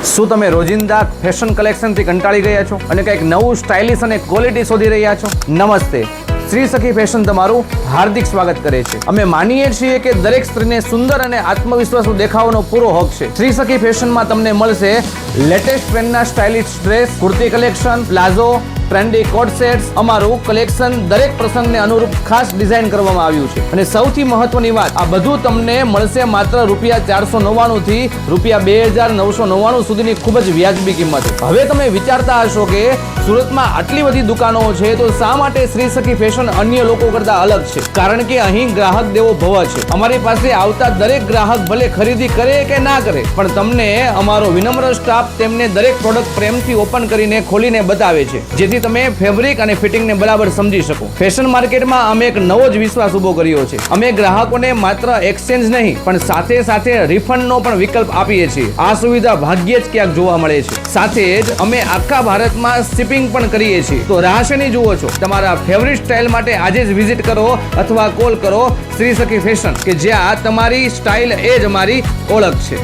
શું તમે રોજિંદા ફેશન કલેક્શનથી કંટાળી ગયા છો અને કંઈક નવું સ્ટાઇલિશ અને ક્વોલિટી શોધી રહ્યા છો? નમસ્તે, શ્રી સખી ફેશન તમારું હાર્દિક સ્વાગત કરે છે. અમે માનીએ છીએ કે દરેક સ્ત્રીને સુંદર અને આત્મવિશ્વાસુ દેખાવાનો પૂરો હક છે. શ્રી સખી ફેશનમાં તમને મળશે લેટેસ્ટ ટ્રેન્ડના stylish dress, kurti collection, palazzo, trendy coat sets. અમારું કલેક્શન દરેક પ્રસંગને અનુરૂપ ખાસ ડિઝાઇન કરવામાં આવ્યું છે અને સૌથી મહત્વની વાત, આ બધું તમને મળશે માત્ર ₹499 થી ₹2999 સુધીની ખૂબ જ વ્યાજબી કિંમતે. હવે તમે વિચારતા હશો કે સુરતમાં આટલી બધી દુકાનો છે તો શા માટે શ્રી સખી ફેશન અન્ય લોકો કરતા અલગ છે? કારણ કે અહીં ગ્રાહક દેવો ભવ છે. અમારી પાસે આવતા દરેક ગ્રાહક ભલે ખરીદી કરે કે ના કરે, પણ તમને અમારો વિનમ્ર સ્ટાફ તેમને દરેક પ્રોડક્ટ પ્રેમથી ઓપન કરીને ખોલીને બતાવે છે, જેથી તમે ફેબ્રિક અને ફિટિંગને બરાબર સમજી શકો. ફેશન માર્કેટમાં અમે એક નવો જ વિશ્વાસ ઉભો કર્યો છે. અમે ગ્રાહકોને માત્ર એક્સચેન્જ નહીં પણ સાથે સાથે રિફંડનો પણ વિકલ્પ આપીએ છીએ. આ સુવિધા ભાગ્યે જ ક્યાંક જોવા મળે છે. સાથે જ અમે આખા ભારતમાં શિપિંગ પણ કરીએ છીએ. તો રાહ શેની જુઓ છો? તમારા ફેવરિટ સ્ટાઇલ માટે આજે જ વિઝિટ કરો અથવા કોલ કરો શ્રી સખી ફેશન, કે જ્યાં તમારી સ્ટાઇલ એ જ અમારી ઓળખ છે.